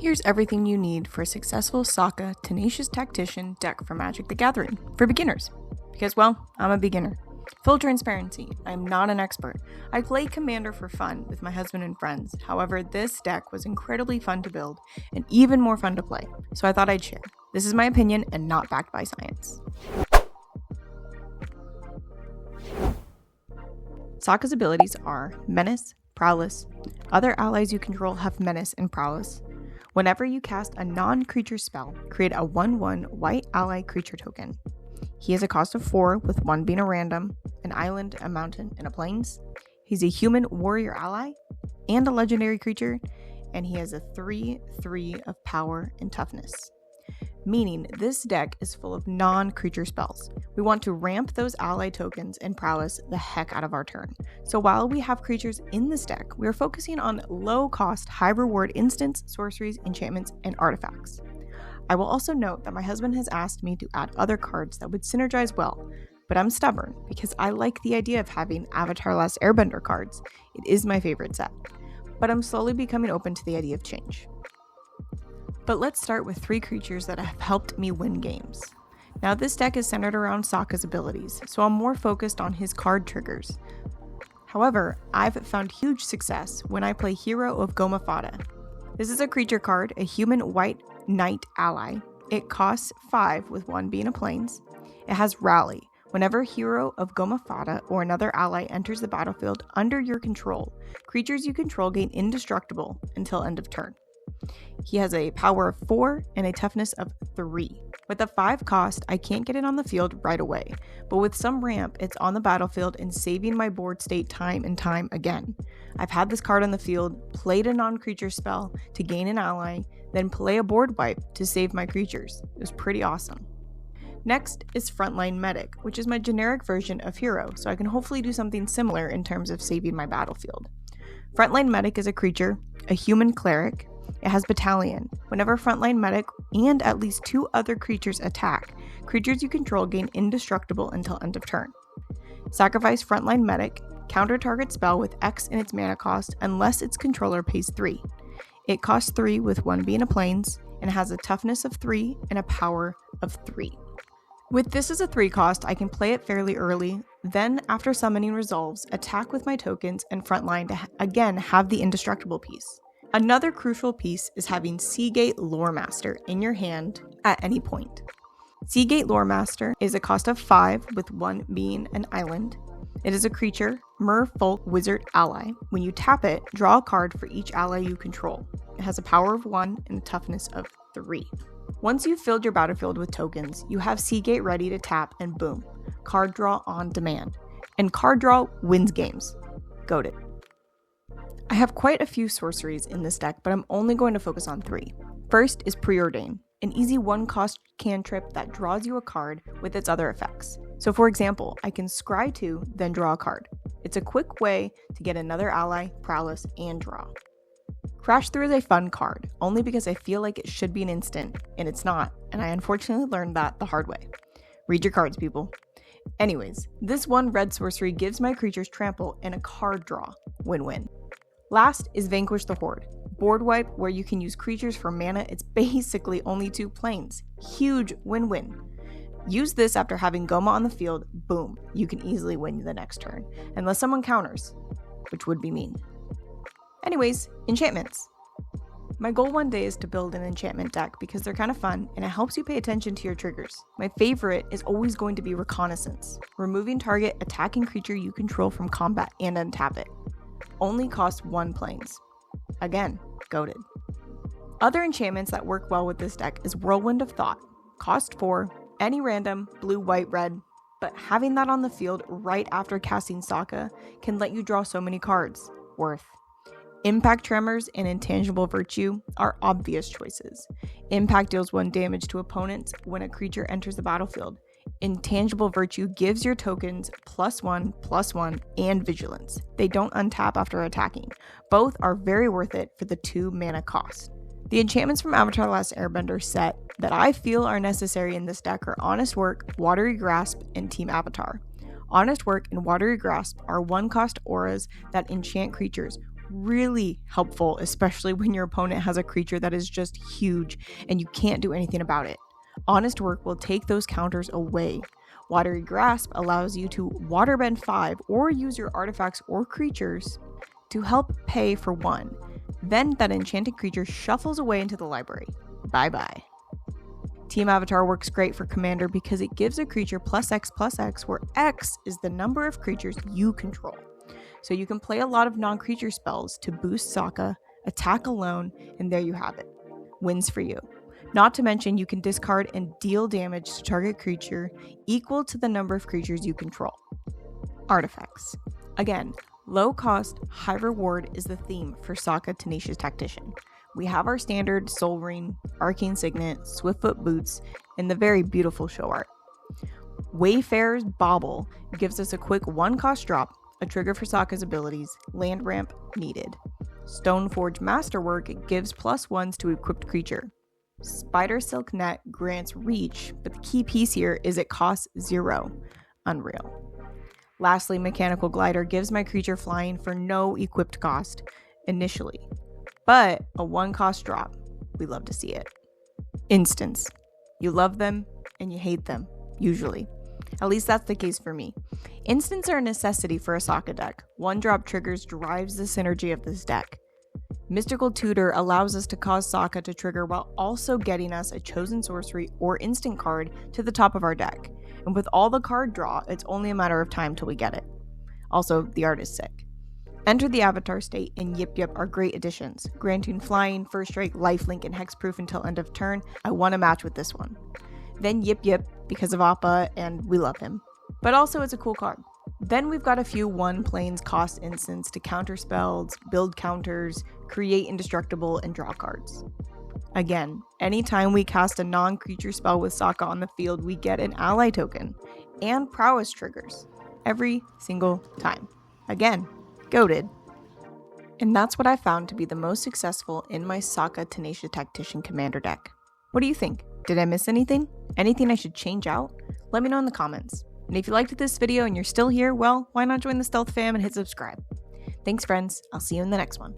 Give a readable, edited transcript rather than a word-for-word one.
Here's everything you need for a successful Sokka Tenacious Tactician deck for Magic the Gathering for beginners. Because, well, I'm a beginner. Full transparency, I'm not an expert. I play Commander for fun with my husband and friends. However, this deck was incredibly fun to build and even more fun to play, so I thought I'd share. This is my opinion and not backed by science. Sokka's abilities are Menace, Prowess. Other allies you control have Menace and Prowess. Whenever you cast a non-creature spell, create a 1/1 white ally creature token. He has a cost of 4, with 1 being a random, an island, a mountain, and a plains. He's a human warrior ally and a legendary creature, and he has a 3/3 of power and toughness. Meaning this deck is full of non-creature spells. We want to ramp those ally tokens and prowess the heck out of our turn. So while we have creatures in this deck, we are focusing on low-cost, high-reward instants, sorceries, enchantments, and artifacts. I will also note that my husband has asked me to add other cards that would synergize well, but I'm stubborn because I like the idea of having Avatar Last Airbender cards. It is my favorite set, but I'm slowly becoming open to the idea of change. But let's start with 3 creatures that have helped me win games. Now this deck is centered around Sokka's abilities, so I'm more focused on his card triggers. However, I've found huge success when I play Hero of Goma Fada. This is a creature card, a human white knight ally. It costs 5 with 1 being a plains. It has Rally. Whenever Hero of Goma Fada or another ally enters the battlefield under your control, creatures you control gain indestructible until end of turn. He has a power of 4 and a toughness of 3. With a 5 cost, I can't get it on the field right away, but with some ramp, it's on the battlefield and saving my board state time and time again. I've had this card on the field, played a non-creature spell to gain an ally, then play a board wipe to save my creatures. It was pretty awesome. Next is Frontline Medic, which is my generic version of Hero, so I can hopefully do something similar in terms of saving my battlefield. Frontline Medic is a creature, a human cleric. It has Battalion. Whenever Frontline Medic and at least 2 other creatures attack, creatures you control gain indestructible until end of turn. Sacrifice Frontline Medic, counter target spell with X in its mana cost unless its controller pays 3. It costs 3 with 1 being a plains, and has a toughness of 3 and a power of 3. With this as a 3 cost, I can play it fairly early, then after summoning resolves, attack with my tokens and frontline to again have the indestructible piece. Another crucial piece is having Sea Gate Loremaster in your hand at any point. Sea Gate Loremaster is a cost of 5 with 1 being an island. It is a creature, merfolk wizard ally. When you tap it, draw a card for each ally you control. It has a power of 1 and a toughness of 3. Once you've filled your battlefield with tokens, you have Sea Gate ready to tap and boom, card draw on demand. And card draw wins games. Goated. I have quite a few sorceries in this deck, but I'm only going to focus on 3. First is Preordain, an easy 1-cost cantrip that draws you a card with its other effects. So for example, I can scry 2, then draw a card. It's a quick way to get another ally, prowess, and draw. Crash Through is a fun card, only because I feel like it should be an instant, and it's not, and I unfortunately learned that the hard way. Read your cards, people. Anyways, this 1 red sorcery gives my creatures trample and a card draw. Win-win. Last is Vanquish the Horde. Board wipe where you can use creatures for mana. It's basically only 2 planes. Huge win-win. Use this after having Goma on the field, boom, you can easily win the next turn. Unless someone counters, which would be mean. Anyways, enchantments. My goal one day is to build an enchantment deck because they're kind of fun and it helps you pay attention to your triggers. My favorite is always going to be Reconnaissance. Removing target attacking creature you control from combat and untap it. Only costs 1 plains. Again, goated. Other enchantments that work well with this deck is Whirlwind of Thought. Cost 4, any random, blue, white, red, but having that on the field right after casting Sokka can let you draw so many cards. Worth. Impact Tremors and Intangible Virtue are obvious choices. Impact deals 1 damage to opponents when a creature enters the battlefield. Intangible Virtue gives your tokens +1/+1 and Vigilance. They don't untap after attacking. Both are very worth it for the 2 mana cost. The enchantments from Avatar Last Airbender set that I feel are necessary in this deck are Honest Work, Watery Grasp, and Team Avatar. Honest Work and Watery Grasp are 1-cost auras that enchant creatures really helpful, especially when your opponent has a creature that is just huge and you can't do anything about it. Honest Work will take those counters away. Watery Grasp allows you to waterbend 5 or use your artifacts or creatures to help pay for 1. Then that enchanted creature shuffles away into the library. Bye bye. Team Avatar works great for Commander because it gives a creature +X/+X, where X is the number of creatures you control. So you can play a lot of non-creature spells to boost Sokka, attack alone, and there you have it. Wins for you. Not to mention you can discard and deal damage to target creature equal to the number of creatures you control. Artifacts. Again, low cost, high reward is the theme for Sokka Tenacious Tactician. We have our standard Soul Ring, Arcane Signet, Swiftfoot Boots, and the very beautiful show art. Wayfarer's Bauble gives us a quick 1-cost drop, a trigger for Sokka's abilities, land ramp needed. Stoneforge Masterwork gives +1s to equipped creature. Spider Silk Net grants reach, but the key piece here is it costs 0. Unreal. Lastly, Mechanical Glider gives my creature flying for no equipped cost initially, but a 1-cost drop. We love to see it. Instants. You love them and you hate them, usually. At least that's the case for me. Instants are a necessity for a Sokka deck. 1-drop triggers drives the synergy of this deck. Mystical Tutor allows us to cause Sokka to trigger while also getting us a chosen sorcery or instant card to the top of our deck. And with all the card draw, it's only a matter of time till we get it. Also, the art is sick. Enter the Avatar State and Yip Yip are great additions, granting flying, first strike, lifelink, and hexproof until end of turn. I want a match with this one. Then Yip Yip because of Appa, and we love him. But also it's a cool card. Then we've got a few 1 planes cost instants to counter spells, build counters, create indestructible, and draw cards. Again, anytime we cast a non-creature spell with Sokka on the field, we get an ally token and prowess triggers every single time. Again, goated. And that's what I found to be the most successful in my Sokka Tenacious Tactician Commander deck. What do you think? Did I miss anything? Anything I should change out? Let me know in the comments. And if you liked this video and you're still here, well, why not join the Stealth fam and hit subscribe? Thanks, friends. I'll see you in the next one.